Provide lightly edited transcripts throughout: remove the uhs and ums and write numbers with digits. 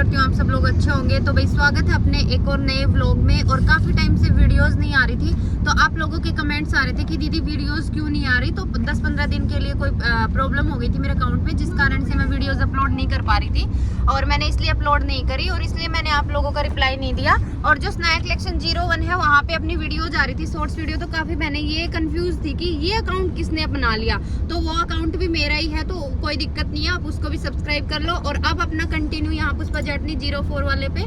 करती हूँ आप सब लोग अच्छे होंगे। तो भाई स्वागत है अपने एक और नए व्लॉग में। और काफ़ी टाइम से वीडियोस नहीं आ रही थी, तो आप लोगों के कमेंट्स आ रहे थे कि दीदी वीडियोस क्यों नहीं आ रही। तो 10-15 दिन के लिए कोई प्रॉब्लम हो गई थी मेरे अकाउंट में, जिस कारण से मैं वीडियोस अपलोड नहीं कर पा रही थी और मैंने इसलिए अपलोड नहीं करी और इसलिए मैंने आप लोगों का रिप्लाई नहीं दिया। और जो स्नैक कलेक्शन 01 है वहाँ पे अपनी वीडियोज आ रही थी, शॉर्ट्स वीडियो। तो काफ़ी मैंने ये कंफ्यूज थी कि ये अकाउंट किसने अपना लिया। तो वो अकाउंट भी मेरा ही है, तो कोई दिक्कत नहीं है, आप उसको भी सब्सक्राइब कर लो। और अब अपना कंटिन्यू यहाँ पुष्पा जर्नी 04 वाले पे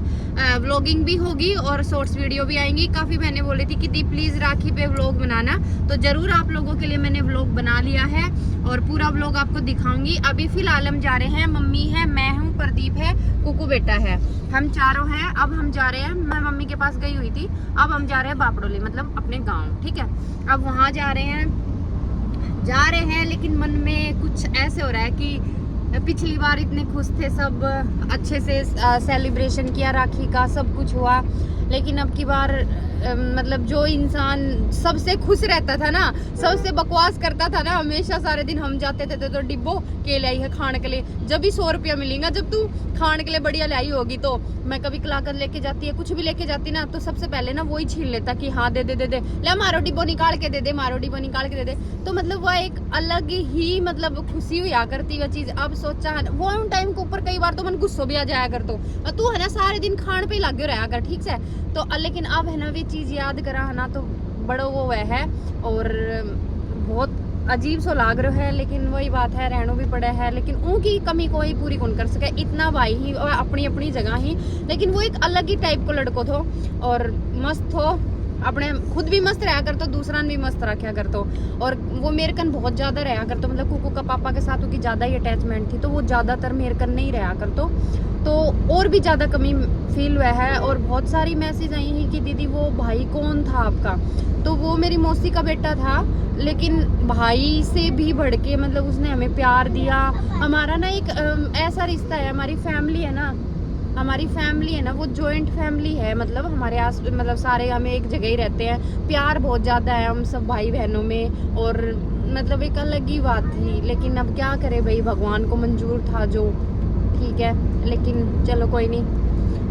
व्लॉगिंग भी होगी और शॉर्ट्स वीडियो भी आएंगी। काफ़ी मैंने बोली थी कि दी प्लीज़ राखी पे व्लॉग बनाना, तो ज़रूर आप लोगों के लिए मैंने व्लॉग बना लिया है और पूरा व्लॉग आपको दिखाऊंगी। अभी फिलहाल हम जा रहे हैं, मम्मी है, मैं हूँ, प्रदीप है, कुकू बेटा है, हम चारों हैं। अब हम जा रहे हैं, मैं मम्मी के पास गई हुई थी, अब हम जा रहे हैं बापड़ोली, मतलब अपने गाँव। ठीक है, अब वहाँ जा रहे हैं लेकिन मन में कुछ ऐसे हो रहा है कि पिछली बार इतने खुश थे सब, अच्छे से सेलिब्रेशन किया राखी का, सब कुछ हुआ। लेकिन अब की बार मतलब जो इंसान सबसे खुश रहता था ना, सबसे बकवास करता था ना हमेशा, सारे दिन हम जाते थे तो डिब्बो के लाई है खाने के लिए, जब भी 100 रुपया मिलेगा, जब तू खाने के लिए बढ़िया लाई होगी। तो मैं कभी कलाकंद लेके जाती है, कुछ भी लेके जाती ना, तो सबसे पहले ना वही छीन लेता कि हाँ दे ले, मारो डिब्बो निकाल के दे दे, मारो डिब्बो निकाल के दे दे। तो मतलब वह एक अलग ही मतलब खुशी हुआ करती वह चीज। अब सोचा वो टाइम के ऊपर कई बार तो मन गुस्सा भी आ जाया कर, तो तू है ना सारे दिन खान पे लगे रहा कर, ठीक से। तो लेकिन अब है ना वे चीज याद करा है ना, तो बड़ो वो है और बहुत अजीब सो लाग रहा है। लेकिन वही बात है, रहनो भी पड़ा है, लेकिन उनकी कमी को ही पूरी कौन कर सके। इतना भाई ही और अपनी अपनी जगह ही, लेकिन वो एक अलग ही टाइप को लड़को थो और मस्त हो, अपने खुद भी मस्त रहा कर तो दूसरा भी मस्त रखा कर तो। और वो मेरे कन बहुत ज्यादा रहा कर तो, मतलब कुकू का पापा के साथ उसकी ज्यादा ही अटैचमेंट थी, तो वो ज्यादातर मेरे कन नहीं रहा कर तो और भी ज्यादा कमी फील हुआ है। और बहुत सारी मैसेज आई हैं कि दीदी वो भाई कौन था आपका, तो वो मेरी मौसी का बेटा था, लेकिन भाई से भी बढ़ के मतलब उसने हमें प्यार दिया। हमारा ना एक ऐसा रिश्ता है, हमारी फैमिली है ना, वो जॉइंट फैमिली है, मतलब हमारे आस मतलब सारे हमें एक जगह ही रहते हैं, प्यार बहुत ज़्यादा है हम सब भाई बहनों में। और मतलब एक अलग ही बात थी, लेकिन अब क्या करे भाई, भगवान को मंजूर था जो, ठीक है। लेकिन चलो कोई नहीं,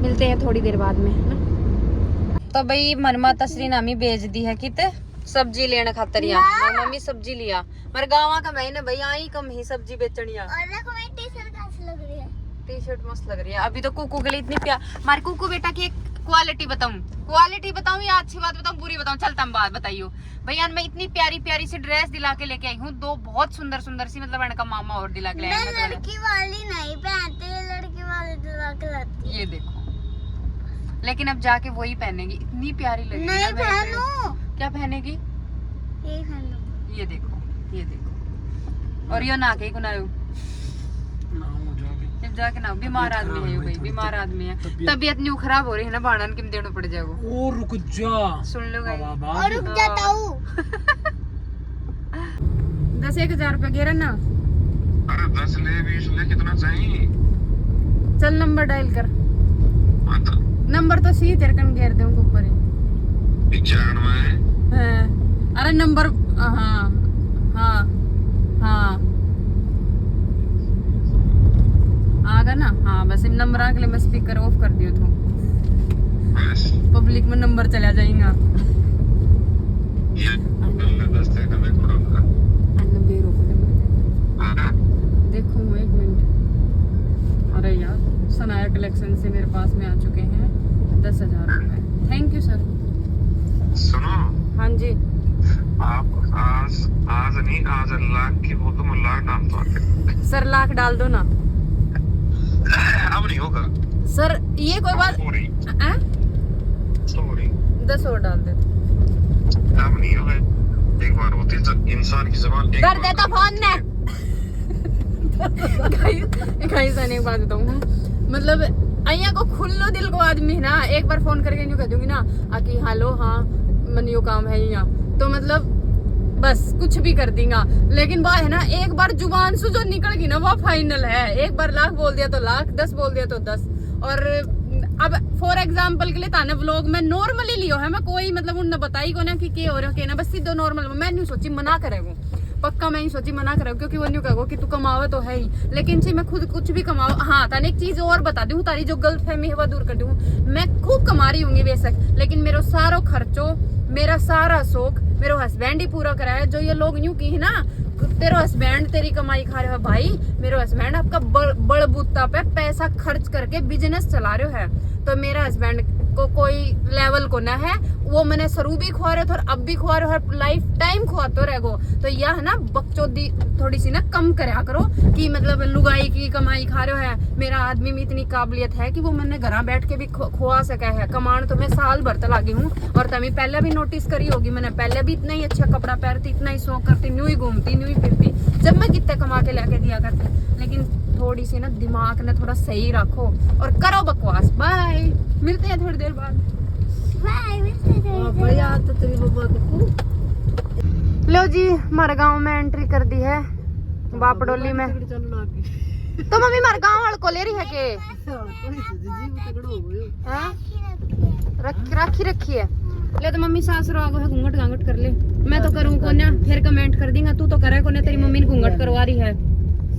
मिलते हैं थोड़ी देर बाद में ना। तो भाई मनमा तसरी नामी बेच दी है कित सब्जी लेने खातर, यहाँ मम्मी सब्जी लिया मेरे गाँव का, मैंने भाई आई कम ही सब्जी बेचनिया। टी शर्ट मस्त लग रही है। अभी तो कुकू के लिए इतनी प्यार, हमारे कुकू बेटा की एक क्वालिटी बताऊं या अच्छी बात बताऊं, बुरी बताऊं, चलता हम बात बताइयो भैया। मैं इतनी प्यारी प्यारी सी ड्रेस दिला के लेके आई हूँ, दो बहुत सुंदर सुंदर सी, मतलब इनका मामा और दिला के लाया। लड़की वाली नहीं पहनती, लड़की वाली दिला के लाती। ये देखो, लेकिन अब जाके वही पहनेगी, इतनी प्यारी लगेगी। नहीं पहनो। क्या पहनेगी? ये पहनो। ये देखो। और यो ना के गुनायो जाके ना, बीमार आदमी है ये भाई, बीमार आदमी है, तबीयत न्यू खराब हो रही है ना, बाणन किम देना पड़ जाएगा। ओ रुक जा, सुन लो गाइस, और रुक जाता हूँ। 10-1000 रुपया घेरा ना। अरे 10 ले 20 ले, कितना चाहिए? चल नंबर डायल कर, तो नंबर तो सी तेरे कन घेर दूं ऊपर ही 95 है। अरे नंबर हाँ आगा ना, हाँ बस नंबर आ गए, मैं स्पीकर ऑफ कर दियो तो बस पब्लिक में नंबर चला जाएगा। ये 10 तक मैं करूंगा। देखो 1 मिनट। अरे यार सनाया कलेक्शन से मेरे पास में आ चुके हैं 10,000 रुपए। Thank you sir. सुनो, हाँ जी, आप आज नहीं, आज लाख की वो तुम लाख डाल दो सर लाख डाल दो ना अब नहीं होगा सर, ये कोई बात सॉरी 10 और डाल दे। अब नहीं होगा, एक बार होती है इंसान की ज़बान एक कर बार देता फोन ने। गाइस ने एक बात बताऊं, मतलब अइया को खुल्लो दिल को आदमी ना, एक बार फोन करके यूं कह दूंगी ना आकि हेलो हाँ मन यो काम है यहाँ, तो मतलब बस कुछ भी कर देगा। लेकिन वह है ना, एक बार जुबान से जो निकल गई ना वो फाइनल है। एक बार लाख बोल दिया तो लाख, 10 बोल दिया तो 10। और अब फॉर एग्जाम्पल के लिए ताने व्लॉग में नॉर्मली लियो है, मैं कोई मतलब उन्हें बताई को ना कि क्या हो रहा है ना, बस सीधो नॉर्मल, मैं नहीं सोची मना करे वो पक्का मैं ही सोची मना करो, क्योंकि वो न्यू कहो कि तू कमावे तो है ही, लेकिन जी मैं खुद कुछ भी कमाओ। हाँ तने एक चीज और बता दूं, तारी जो गलत फहमी है वो दूर कर दूं। मैं खूब कमा रही हूँ बेशक, लेकिन मेरा सारा खर्चो, मेरा सारा शौक मेरा हस्बैंड ही पूरा करा है। जो ये लोग यूं की है ना, तेरा हस्बैंड तेरी कमाई खा रहे हो, भाई मेरा हस्बैंड आपका बड़बूता पे पैसा खर्च करके बिजनेस चला रहे है। तो मेरा हस्बैंड को कोई लेवल को ना है, वो मैंने शुरू भी खुआ रहे थे और अब भी खुआ रहे हो, लाइफ टाइम खुआते रहेगो। तो यह है ना बकचोदी थोड़ी सी ना कम करया करो कि मतलब लुगाई की कमाई खा रहे हो है। मेरा आदमी में इतनी काबिलियत है कि वो मैंने घर बैठ के भी खुआ सका है। कमान तो मैं साल भर तक लागी हूँ, और तभी पहले भी नोटिस करी होगी, मैंने पहले भी इतना ही अच्छा कपड़ा पहनती, इतना ही शौक करती, न्यू ही घूमती, न्यू ही फिरती, जब मैं कितने कमा के लेके दिया करती। लेकिन थोड़ी सी ना दिमाग ने थोड़ा सही रखो और करो बकवास। बाय, मिलते हैं थोड़ी देर बाद। लो जी हमारे गांव में एंट्री कर दी है, बापडोली में। तो मम्मी हमारे गांव वाले को ले रही है के राखी रखी है ले, तो मम्मी सास रो है घूंघट घांघट कर ले। मैं तो करूँ को ना, फिर कमेंट कर देगा तू तो करे को ना, तेरी मम्मी ने घूंघट करवा रही है।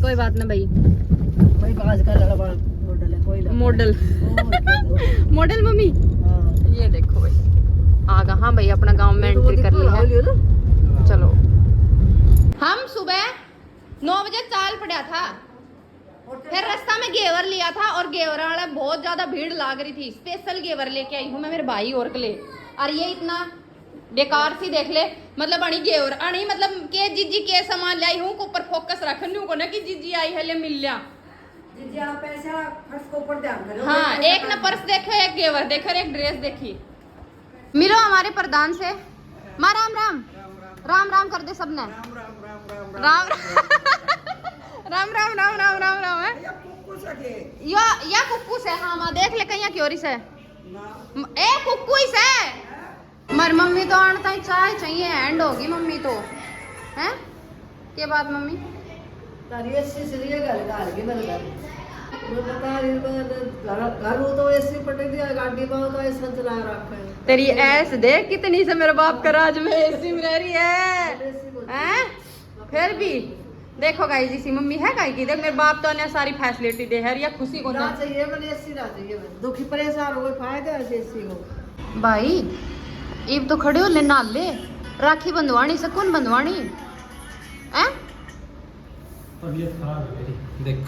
कोई बात ना भाई, मॉडल मॉडल मम्मी ये देखो भाई आगा। हाँ भाई अपना गांव में एंट्री कर ली है। चलो हम सुबह 9 बजे चाल पड़ा था, फिर रास्ता में घेवर लिया था, और घेवर वाला बहुत ज्यादा भीड़ लाग रही थी। स्पेशल घेवर लेके आई हूँ मैं मेरे भाई और के लिए। और ये इतना बेकार सी देख ले, मतलब अणी घेवर अणी मतलब के जीजी के सामान लाई हूँ को ऊपर फोकस रखने को ना कि जीजी आई है ले मिल लिया। हाँ एक ना पर्स देखो, एक घेवर देखो, एक ड्रेस देखी। मिलो हमारे प्रधान से, माँ राम राम राम राम कर दे सबने। राम राम राम राम राम राम राम है या कुक्कू से। हाँ माँ देख ले कहीं क्यों से ए कुक्कू ही से। मर मम्मी तो आने ताई चाय चाहिए, एंड होगी मम्मी तो हैं के बाद मम्मी तेरी ऐस देख कितनी से मेरे बाप का राज में एसी में रह रही है। फिर भी देखो गाइस इसी मम्मी है गाय की, देख मेरे बाप तो ने सारी फैसिलिटी दे है, या खुशी को ना चाहिए मैंने एसी ना चाहिए, दुखी परेशान हो कोई फायदा है एसी को। भाई इब तो खड़े हो ले ना ले, राखी बंधवानी से कौन बंधवानी हैं? तबीयत खराब है मेरी देख।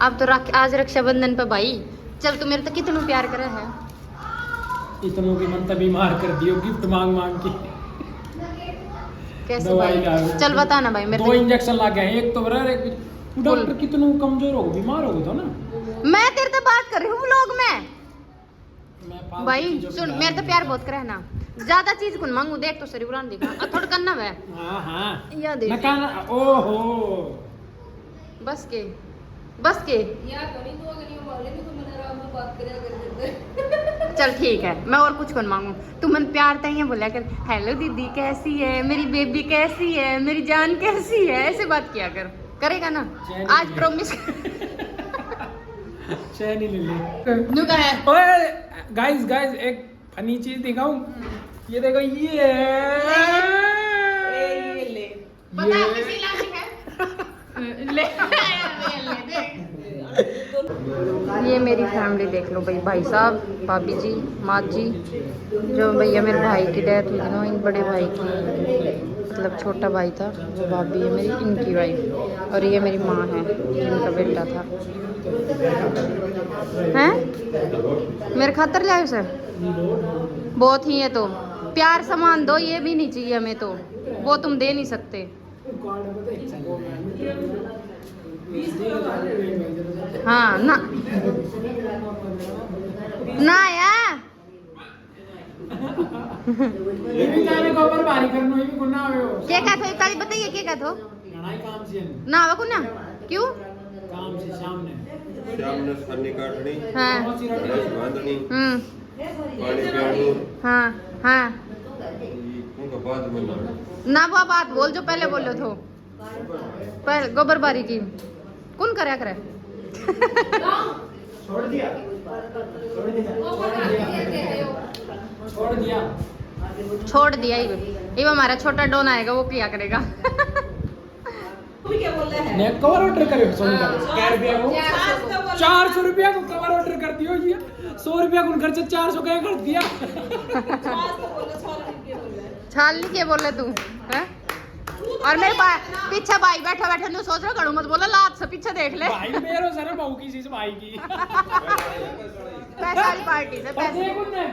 अब तो आज रक्षाबंधन पे भाई चल तू मेरे तो कितनों प्यार करे है, इतनों की मन बीमार कर दियो गिफ्ट मांग मांग के। कैसे भाई चल बता ना भाई मेरे 2 इंजेक्शन लग गए, एक तो बरा एक डॉक्टर कितनों कमजोर हो बीमार हो तो ना। मैं तेरे से बात कर रही हूँ व्लॉग में भाई। सुन मेरे तो प्यार बहुत करे ना, ज्यादा चीज कौन मांगू, देख तो शरीर उड़ान दिखा थोड़ा करना मैं। हां हां या देख ओहो बस के या करी तो अगर ये बोले तो मैंने आराम में बात करया कर। चल ठीक है मैं और कुछ कौन मांगू, तू मन प्यार तई बोला कर, हेलो दीदी कैसी है, मेरी बेबी कैसी है, मेरी जान कैसी है, ऐसे बात किया कर। करेगा ना आज प्रॉमिस चैन ही ले ले न्यू का है। ओए गाइस एक फनी चीज दिखाऊं, ये देखो ये ले बता किसी लानी है ले ये मेरी फैमिली देख लो भाई, भाई साहब, भाभी जी, माँ जी, जो भैया मेरे भाई की डेथ हुई ना, इन बड़े भाई की मतलब छोटा भाई था, वो भाभी है मेरी, इनकी वाइफ, और ये मेरी माँ है जिनका बेटा था। हैं मेरे खातर ले आए सर, बहुत ही है तो प्यार सामान दो, ये भी नहीं चाहिए हमें तो, वो तुम दे नहीं सकते। हाँ ना ना यार ये भी जाने को ऊपर बारी करनो, ये भी गुना आवे हो क्या कहत हो ताली बताइए क्या कहत हो लड़ाई काम से ना आवा को ना क्यों काम से शाम ने सन्नी काटनी, हाँ भैंस बांधनी, पानी पियानी, हाँ हाँ उनका बाद में ना वो बात बोल जो पहले बोलो तो पहले गोबर बारी की कौन करे करे छोड़ दिया छोड़ दिया ये हमारा छोटा डॉन आएगा वो किया करेगा ने कवर ऑर्डर करो 100 का क्या रुपया को 400 रुपया को कवर ऑर्डर कर दियो जी 100 रुपया को खर्च 400 का कर दिया छाल नहीं के बोले तू हैं और मेरे पीछे भाई बैठा बैठा नु सोच रहा करूं मत बोला लात से पीछे देख ले भाई मेरो सर बहू की चीज भाई की पैसा वाली पार्टी से पैसे देख उनने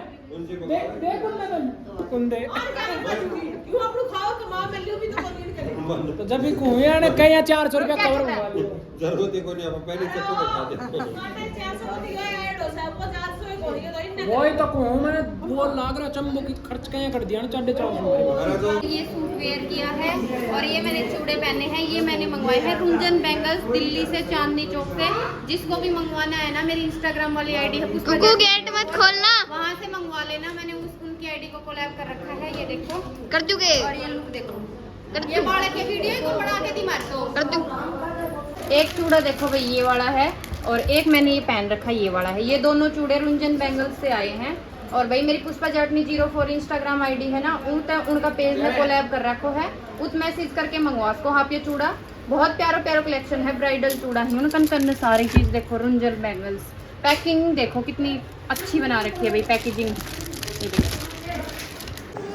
देख उनने तो कुंदे क्यों आप लोग खाओ तो मां मिलियो भी तो कौन करे तो जब भी कुएं ने कहीं 400 रुपया कवर मंगवा लियो जरूरत ही कोई नहीं आप पहले चक्कर में खा दे काटे 400 दिया ऐड हो सब 400 एक हो गया तो इतने वही तो कहूं मैंने वो लाग रहा चंबो की खर्च कहीं कर दिया ना 450 अरे तो ये सूट वेयर किया है और ये मैंने चूड़े पहने हैं ये मैंने मंगवाए हैं रुंजन बैंगल्स दिल्ली से चांदनी चौक से जिसको भी मंगवाना है ना मेरी इंस्टाग्राम वाली आईडी है कुकू गेट मत खोलना वहाँ से मंगवा लेना मैंने उनकी आईडी को कोलैब कर रखा है ये देखो कर दूंगे और ये लुक देखो ये बाड़े के वीडियो को बना के दी मार दो कर दूं एक चूड़ा देखो भाई ये वाला है और एक मैंने ये पहन रखा है ये वाला है ये दोनों चूड़े रुंजन बैंगल्स से आए हैं और भाई मेरी पुष्पा जटनी 04 इंस्टाग्राम आईडी है ना उनका पेज में कोलैब कर रखो है उस मैसेज करके मंगवा उसको आप ये चूड़ा बहुत प्यारा प्यारा कलेक्शन है ब्राइडल चूड़ा है उनका करने सारी चीज देखो रुंजन बैंगल्स पैकिंग देखो कितनी अच्छी बना रखी है भाई पैकेजिंग ये देखो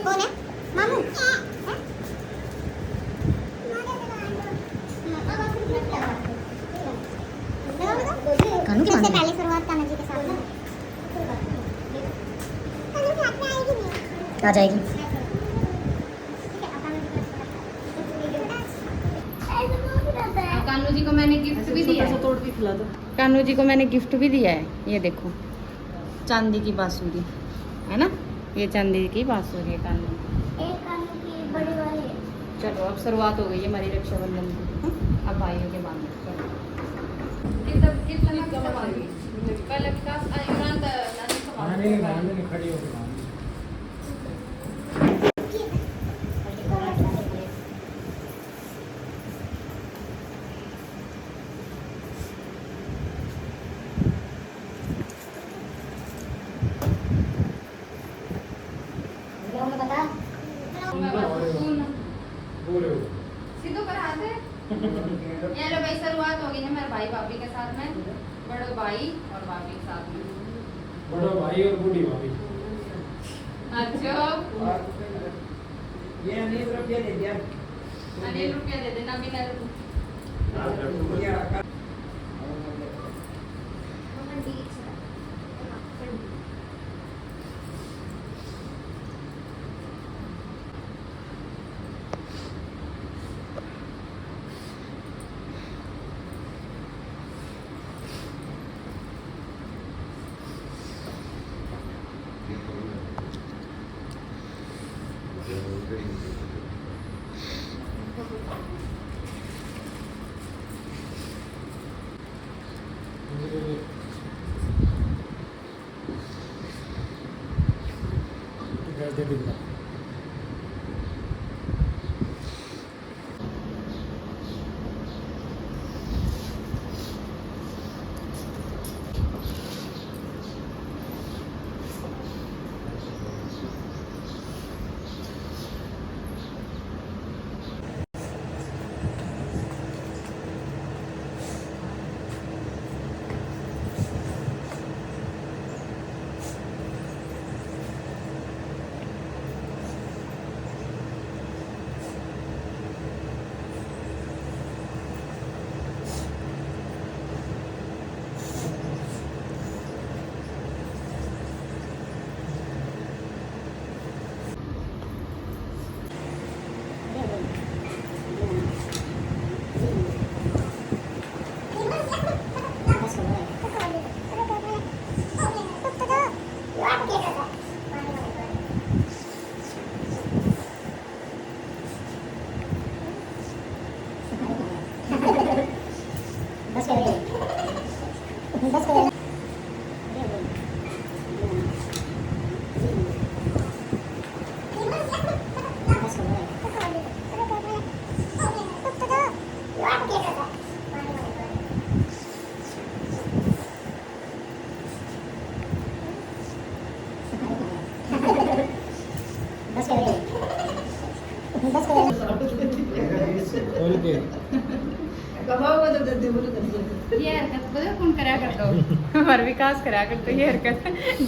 कौन है मामू कानू की पहले शुरुआत कान्हा जी के साथ आ जाएगी कान्हू जी को मैंने गिफ्ट भी दिया है तोड़ के खिला दो कान्हू जी को मैंने गिफ्ट भी दिया है ये देखो चांदी की बांसुरी है ना ये चांदी की बांसुरी है कान्हू एक कानू की बड़ी वाली है चलो अब शुरुआत हो गई है हमारी रक्षाबंधन की अब भाइयों के बांध चलो कितना कल विकास इमरान नहीं खड़ी हो गई सीधो कर हाथ है ये लो भाई शुरुआत हो गई है मेरे भाई भाभी के साथ में बड़ो भाई और भाभी के साथ में बड़ा भाई और बूढ़ी भाभी अच्छा ये अनिल रुपया दे दिया अनिल रुपया दे देना बिना दे दूंगा खोल के। ये हरकत पता कौन करा करता हो? हमारे विकास करा करते ये हरकत।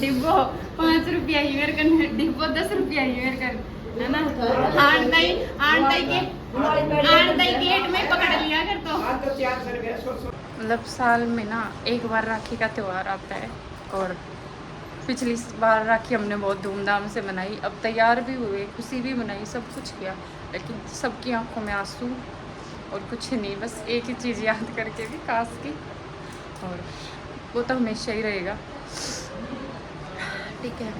डिब्बो 5 रुपया ही मेरे कन, डिब्बो 10 रुपया ही मेरे कन, है ना? आंटाई गेट में पकड़ लिया कर तो। मतलब साल में ना एक बार राखी का त्योहार आता है, और पिछली बार राखी हमने बहुत धूमधाम से मनाई। अब तैयार भी हुए, खुशी भी मनाई, सब कुछ किया, लेकिन सबकी आंखों में आंसू और कुछ नहीं, बस एक ही चीज़ याद करके भी काश की, और वो तो हमेशा ही रहेगा। ठीक है,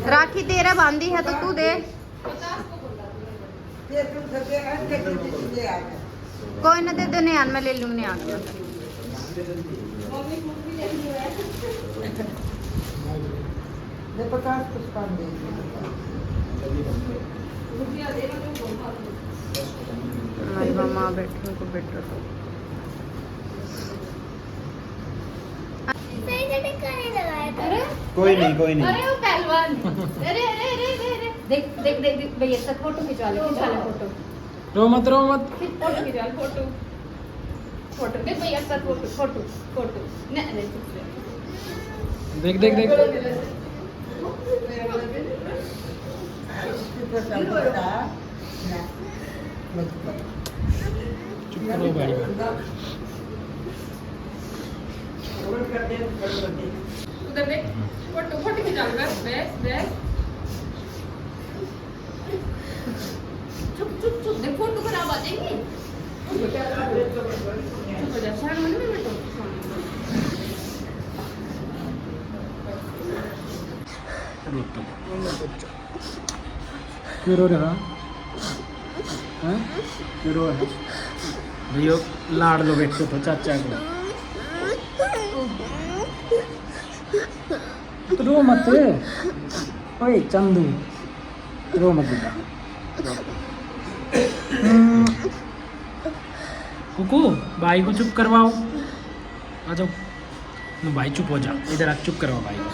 राखी तेरा बांधी है तो तू दे। कोई ना, दे दे नियान, मैं ले लूँगी नियान। हमारी मामा बैठने को बैठ रहा। सही से टिक्का नहीं लगाया था। कोई नहीं अरे वो पहलवान, अरे अरे अरे अरे देख देख देख देख भैया सब फोटो खिंचवा ले फोटो। रो मत फोटो खिंचवा फोटो देख भैया सब फोटो नहीं देख देख देख। चुप करो भाई। उधर देख फोटो खिंचा ले बस बस। चुप देख फोटो खराब आ जाएगी। चुप हो जा, शर्म नहीं बैठो। क्यों रो रहा है? क्यों रो रहा है? भैया लाड़ लो बेटे तो चाचा को। तो रो मत ओए चंदू, रो मत बेटा। कुकू भाई को चुप करवाओ, आ जाओ। भाई चुप हो जा, इधर आ, चुप करवाओ भाई को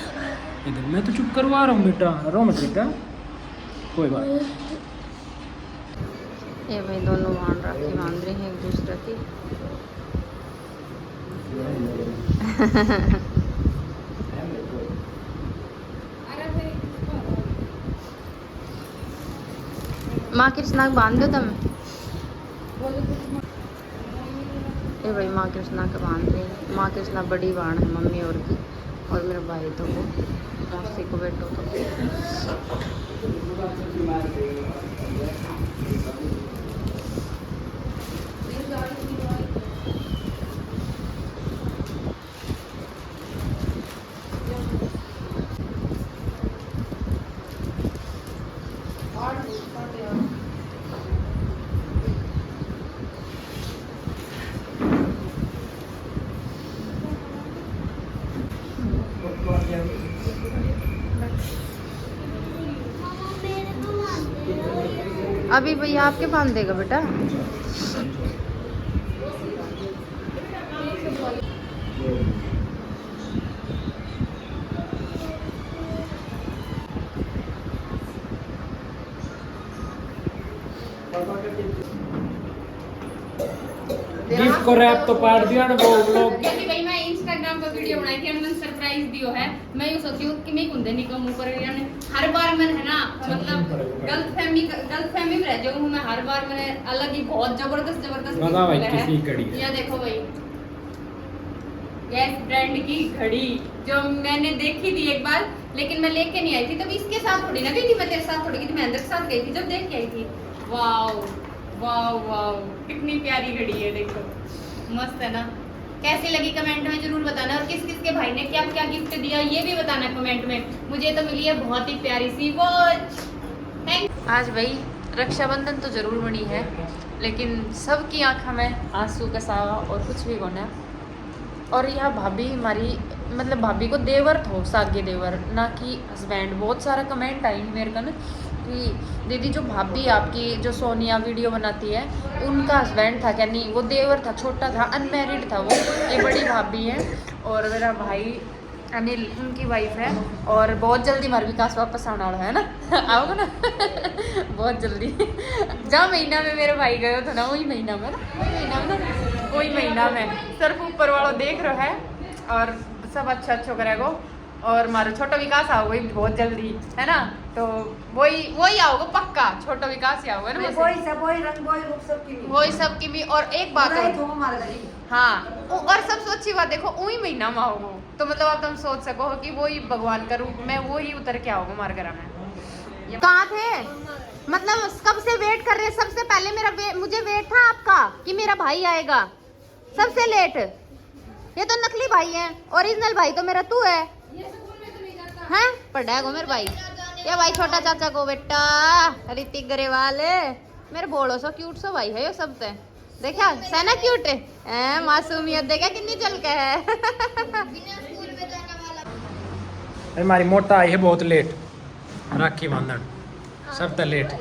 इधर। मैं तो चुप करवा रहा हूँ बेटा, रो मत बेटा, कोई बात नहीं। ये भाई दोनों वहाँ राखी बांध रहे हैं एक दूसरे की। माँ कृष्णा को बांध दो तुम। ये भाई माँ कृष्णा का बांध रही। माँ कृष्णा बड़ी बाण है मम्मी और की, और मेरा भाई तो वो मौसी को बैठो तो। अभी भैया आपके बांध देगा बेटा। गिफ्ट को रैप तो पाट दिया ना वो लोग। क्योंकि भाई मैं इंस्टाग्राम पर वीडियो बनाई थी, हमने सरप्राइज दियो है। मैं यूं सोची हूं कि मैं कुंदे निकम ऊपर यानी हर बार मैं है ना, मतलब गलतफहमी में रह जाऊं मैं। हर बार मैंने अलग ही बहुत जबरदस्त बता भाई किसी घड़ी है। ये देखो भाई, गैस ब्रांड की घड़ी जो मैंने देखी थी एक बार, लेकिन मैं लेके नहीं आई थी। तभी इसके साथ थोड़ी ना गई थी, मैं तेरे साथ थोड़ी गई थी, महेंद्र के साथ गई थी जब देख के आई थी। वाओ वाओ वाओ, कितनी प्यारी घड़ी है, देखो मस्त है ना। कैसी लगी कमेंट में जरूर बताना, और किस किस के भाई ने क्या क्या गिफ्ट दिया ये भी बताना कमेंट में। मुझे तो मिली है बहुत ही प्यारी सी वॉच। आज भाई रक्षाबंधन तो जरूर बनी है, लेकिन सबकी आंखों में आंसू का सावा और कुछ भी होना। और यह भाभी हमारी, मतलब भाभी को देवर थो, सागे देवर ना कि हस्बैंड। बहुत सारा कमेंट आई मेरे को ना कि दीदी जो भाभी आपकी जो सोनिया वीडियो बनाती है उनका हस्बैंड था क्या? नहीं, वो देवर था, छोटा था, अनमैरिड था वो। ये बड़ी भाभी है। और मेरा भाई अनिल उनकी वाइफ है और बहुत जल्दी हमारे विकास वापस आने वाला है ना आओगे ना बहुत जल्दी जहाँ महीना में मेरे भाई गए थे ना वही महीना में वही महीना में सिर्फ ऊपर वालों देख रहा है और सब अच्छा अच्छा करेगा और हमारा छोटा विकास आओगे बहुत जल्दी है ना तो वही आओगे पक्का छोटा विकास ही आओगे ना वही सब की भी और एक बात है हाँ और सबसे अच्छी बात देखो वही महीना में आओगे तो मतलब आप तुम सोच सको कि वही भगवान का रूप में वही उतर के आओगे हमारे घर में कहाँ थे मतलब कब से वेट कर रहे हैं सबसे पहले मुझे वेट था आपका कि मेरा भाई आएगा सबसे लेट ये तो नकली भाई है ओरिजिनल भाई तो मेरा तू है हैं पढ़ा गो मेरे भाई ये भाई छोटा चाचा को बेटा ऋतिक ग्रेवाल मेरे बोलो सो क्यूट सो भाई है ये सब से देखा सैना क्यूट है मासूमियत देखा कितनी चल के है हमारी मोटा आई है बहुत लेट राखी बांधन सब तो लेट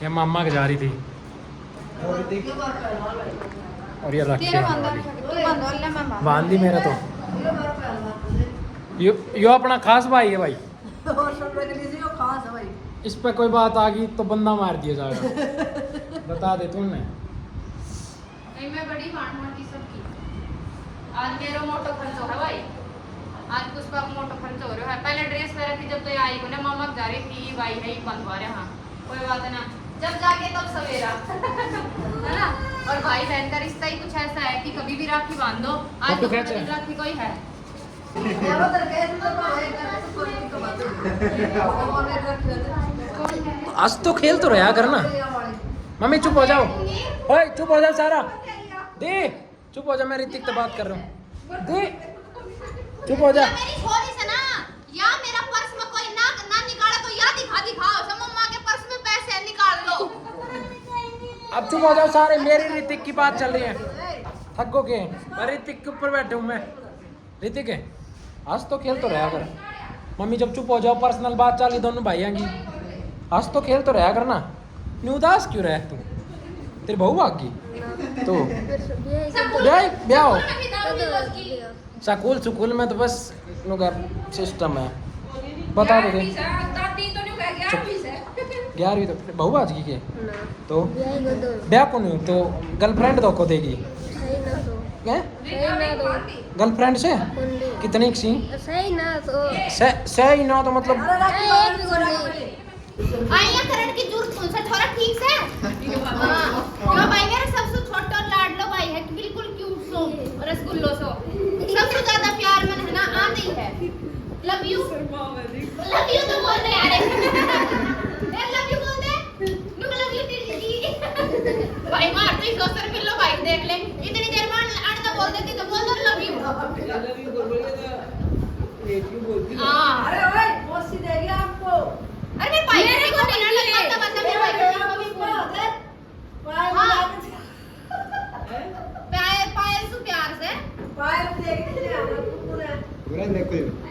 ये मामा के जा रही थी और ये राखी बांध दी मेरा तो यो अपना खास भाई है भाई इस पे कोई बात आ गई तो बंदा मार दिया जाएगा बता दे तूने मैं बड़ी की सबकी आज मेरा मोटो खर्चो है भाई आज पुष्पा का मोटो खर्च हो रहा है पहले ड्रेस पहन थी जब तो ये आई को ना मामा जा रही थी भाई है बंधवा रहे हाँ कोई बात ना जब जाके तब सवेरा है ना और भाई बहन का रिश्ता ही कुछ ऐसा है कि कभी भी राखी बांध दो आज तो राखी कोई है आज तो खेल तो रहा करना मम्मी चुप हो जाओ ओए चुप हो जाओ सारा दे चुप हो जा मैं ऋतिक से बात कर रहा हूँ दे चुप हो जा मेरी छोरी से ना या मेरा पर्स में कोई ना निकाला तो या दिखाओ मम्मा के पर्स में पैसे निकाल लो अब चुप हो जाओ सारे मेरी ऋतिक की बात चल रही है थको के ऋतिक के ऊपर बैठे हूँ मैं ऋतिक है आज तो खेल तो रहा कर मम्मी जब चुप हो जाओ पर्सनल बात चल रही दोनों भाइयों की आज तो खेल तो रहा करना नहीं उदास क्यों रहा तू तेरी बहू आ गई तो ब्याह हो स्कूल में तो बस सिस्टम है बता दो 11वीं तो बहू आज की के तो ब्याह को नहीं तो गर्लफ्रेंड तो को देगी गर्लफ्रेंड से कितनी सी सही ना तो मतलब आइया करण की जरूरत कौन सा छोरा ठीक से हां यो भाई मेरा सबसे छोटा लाडलो भाई है बिल्कुल क्यूट सो रसगुल्लो सो सबसे ज्यादा प्यार में है ना आंधी है लव यू तो बोल दे यार ए लव यू बोल दे नुक लव यू तेरी दीदी भाई मारते सोसर मिलो भाई देख ले इतनी देर में अड़ता बोल देती तो बोल दो लव यू हां अरे ओए मौसी देगी आपको अरे भाई मेरे को नहीं लगता मेरे भाई पायल से प्यार से पायल देखने ले आना पूरा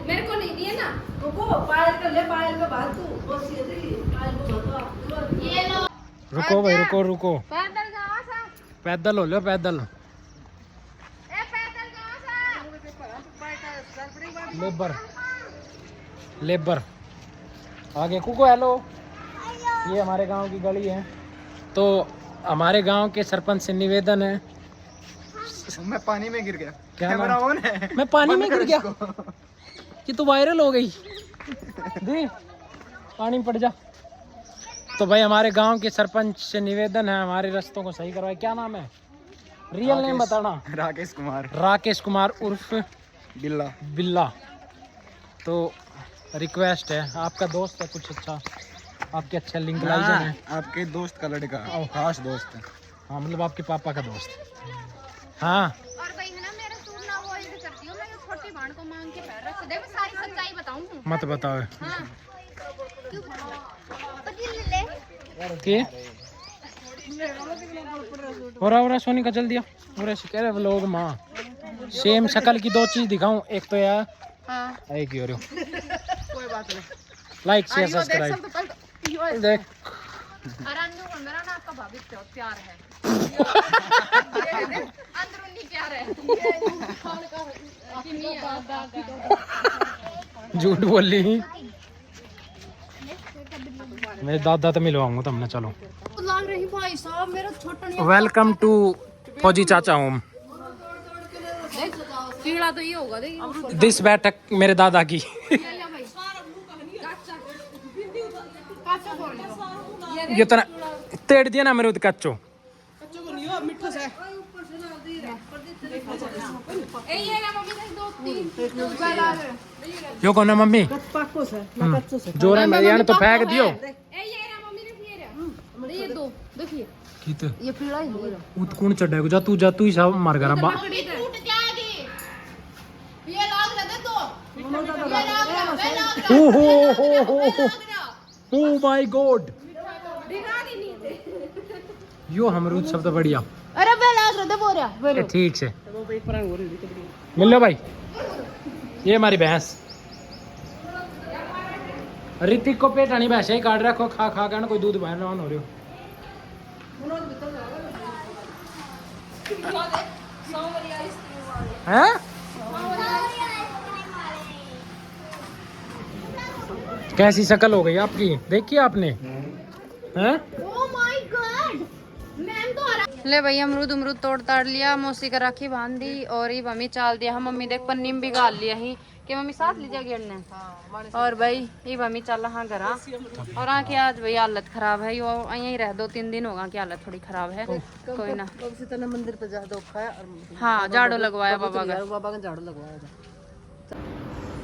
मेरे को नहीं दिए ना रुको पायल कर ले पायल का बात तू मौसी दे पायल को बता ये लो रुको भाई रुको पैदल जाओ सा पैदल हो लो पैदल ए पैदल जाओ सा लेबर आगे कुको हेलो ये हमारे गांव की गली है तो हमारे गांव के सरपंच से निवेदन है मैं पानी में गिर गया क्या कैमरा ऑन है मैं पानी में गिर गया ये तो वायरल हो गई दी पानी में पड़ जा तो भाई हमारे गांव के सरपंच से निवेदन है हमारे रास्तों को सही करवाए क्या नाम है रियल नेम बताना राकेश कुमार उर्फ बिल्ला तो रिक्वेस्ट है आपका दोस्त है कुछ अच्छा आपके अच्छे लिंक लाइजन है आपके दोस्त का लड़का खास दोस्त है हाँ मतलब आपके पापा का दोस्त हाँ और भाई है ना मेरा सूट ना वो ऐसे करती हूं मैं ये छोटी भाण को मांग के पैर रख दे मैं सारी सच्चाई बताऊं मत बताओ हां क्यों पति ले के और सोनी का चल दिया और ऐसे कह रहे व्लॉग माँ सेम शक्ल की दो चीज दिखाऊं एक तो यार हां एक ही हो रही कोई बात नहीं लाइक शेयर सब्सक्राइब देख अरंजू को मेरा ना आपका भाभी से प्यार है अंदरूनी प्यार है झूठ बोल ली। मेरे दादा तो मिलवाऊंगा तुमने, चलो। लग रही भाई साहब मेरा छोटा वेलकम टू फौजी चाचा होम। कीड़ा तो ये होगा देखिए। दिस बैठक मेरे दादा की। ये तना तेड़ दिया ना मेरे कच्चो। यो कौन है मम्मी? जोर है मेरे यार तो फेंक दियो। ये दो देखिए कित ये पीला ही नहीं उत कौन चढ़ेगा? जा तू ही सब मार गरा बा। टूट जाएगी ये लाग रहा तो ये लाग रहा ओ माय गॉड, यो अमरूद सब तो बढ़िया। अरे बे लाग रहा बोल रहा बोलो ठीक से मिल लो भाई। ये हमारी भैंस ऋतिक को पेटानी भैंस ही काट रखो, खा खा कर ना कोई दूध बाहर रवान हो रही हो। हैं? कैसी शक्ल हो गई आपकी, देखी आपने? हैं? ले भाई अमरूद तोड़ ताड़ लिया, मौसी का राखी बांध दी और ये मम्मी चाल दिया। हम मम्मी देख पन्नी में भी गाल लिया ही कि मम्मी साथ ले जा गिरने। और भाई ये मम्मी चल हाँ घर और आके आज भाई हालत खराब है। यो यहीं रह 2-3 दिन होगा कि हालत थोड़ी खराब है। कोई ना मंदिर पे जा धोखा है और हाँ झाड़ू लगवाया बाबा का झाड़ू लगवाया।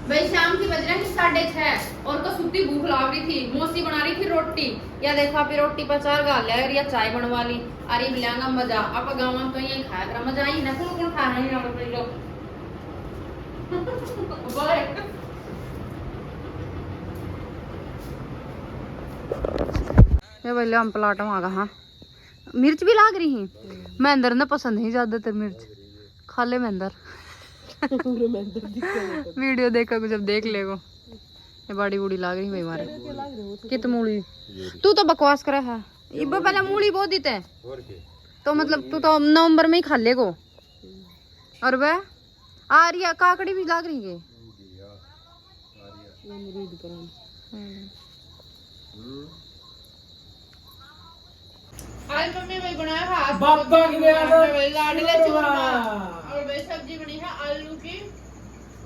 भाई शाम की बज रहे हैं 6:30 और तो सुती भूख लाग रही थी। मौसी बना रही थी रोटी, या देखा फिर रोटी पर 4 गाल लिया या चाय बनवा ली। अरे मिलेगा मजा आप गाँव में तो यही खाया करा, मजा आई ना। कौन खा रहे हैं लोग? ये भाई हम पलाट आगा। हाँ मिर्च भी लाग रही है। महेंद्र ने पसंद नहीं ज्यादातर मिर्च, खा ले महेंद्र। वीडियो देखा कुछ अब देख लेगो। ये बड़ी बूढ़ी लाग रही भाई मारे कित मूली। तू तो बकवास करे है, इब्बे पहले मूली बहुत देते हैं तो मतलब तू तो नवंबर में ही खा लेगो। और वह आ रही है काकड़ी भी लाग रही है। आज मम्मी भाई बनाया है बाबा की लाडले चूरमा और भाई सब्जी बनी है आलू की।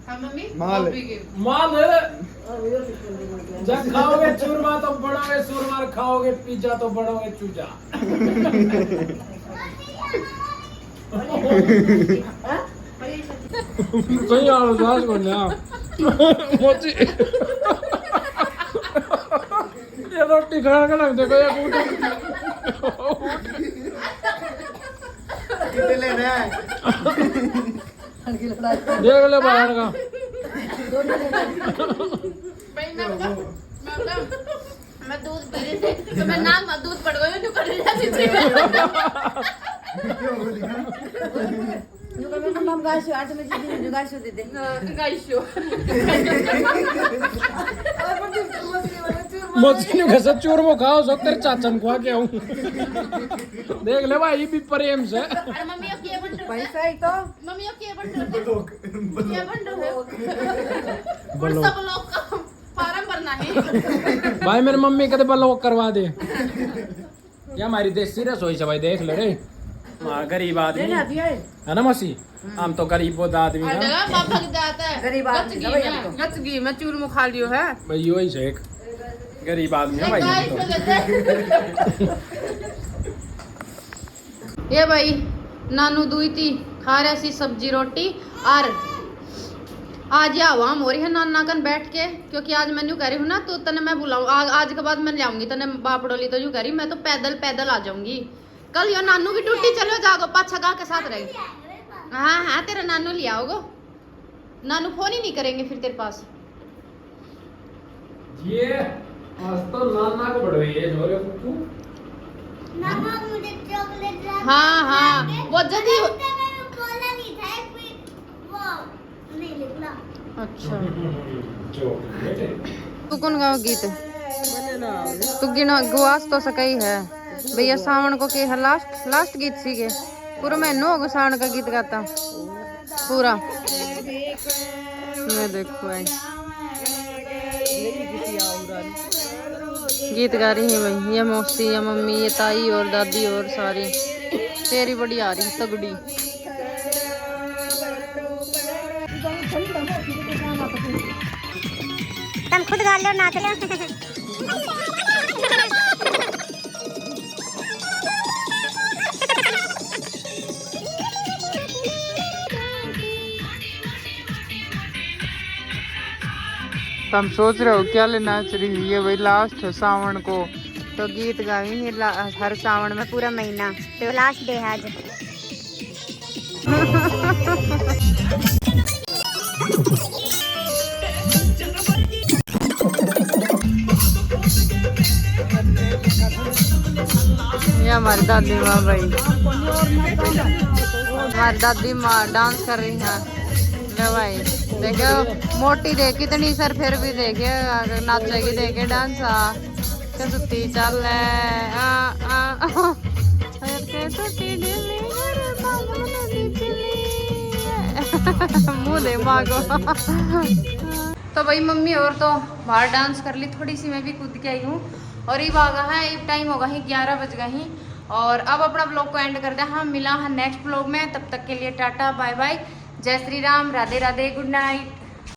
हाँ मम्मी माल जब खाओगे चूरमा तो बढ़ोगे चूरमा, खाओगे पिज्जा तो बढ़ोगे चूजा। सही आलो सास को ना मोची ये रोटी खाना का लग देखो ये कितने लेना है? देख ले बाहर का। मैं दूध पी रही थी तो मैं नाक में दूध पड़ गई, कर जाती थी। हम गाइसो आज में जी गाइसो दे दे गाइसो मोची ने कैसे चूरमो खाओ सो तेरे चाचन को आके आऊं। देख ले भाई भी प्रेम से। अरे मम्मी अब ये बन रहा है पैसा ही तो मम्मी अब ये बन रहा है ये बन रहा है बोलो सब लोग का फार्म भरना है। भाई मेरी मम्मी कहते ब्लॉक करवा दे। ये हमारी देसी रसोई से भाई देख ले रे। गरीब आदमी है ना मौसी, हम तो गरीब बहुत आदमी है। पापा की जाता है गरीब आदमी है भाई हम तो। गच गई मैं चूरमो खा लियो है भाई वही से एक गरीब आदमी है भाई हम तो। ये भाई नानू दुई थी खा रहे सी सब्जी रोटी और आज या आवाम हो रही है नाना कन बैठ के, क्योंकि आज मैं यूँ कह रही हूँ ना तो तने मैं बुलाऊँ आज के बाद मैं ले आऊंगी तने बापड़ोली तो यूँ कह रही मैं तो पैदल आ जाऊंगी। कल यो नानू की टूटी चलो जागो पाछा गा के साथ रहेगी। हाँ तेरा नानू ले आओगो, नानू फोन ही नहीं करेंगे फिर तेरे पास। ये आज तो नाना को बढ़ोई है जोरे कुकू। मामा मुझे चॉकलेट ला। हाँ वो जल्दी बोला नहीं था वो नहीं निकला। अच्छा तू कौन गाओ गीत? तू गिनो गुआस तो सकई है भैया। सावन को के है लास्ट गीत सी के पूरा महीनों होगा सावन का गीत गाता पूरा। मैं देखो भाई गीत गा रही है भाई, ये मौसी, ये मम्मी, ये ताई और दादी और सारी। तेरी बड़ी आ रही तगड़ी। तुम खुद गा लो नाच लो। तुम सोच रहे हो क्या ले नाच रही है भाई, लास्ट है सावन को तो गीत गावी हर सावन में पूरा महीना तो लास्ट डे है आज। ये हमारी दादी माँ भाई, हमारी दादी माँ डांस कर रही है। ले भाई देखो मोटी देख कितनी सर, फिर भी देखे नाचेगी, देखे डांस कसुती चल मुँह दे माँ को। तो भाई मम्मी और तो बाहर डांस कर ली, थोड़ी सी मैं भी कूद के आई हूँ। और ये आगा है, एक टाइम होगा ही 11 बज गए ही। और अब अपना ब्लॉग को एंड करते हैं, हम मिला है नेक्स्ट ब्लॉग में। तब तक के लिए टाटा बाय बाय, जय श्री राम, राधे राधे, गुड नाइट।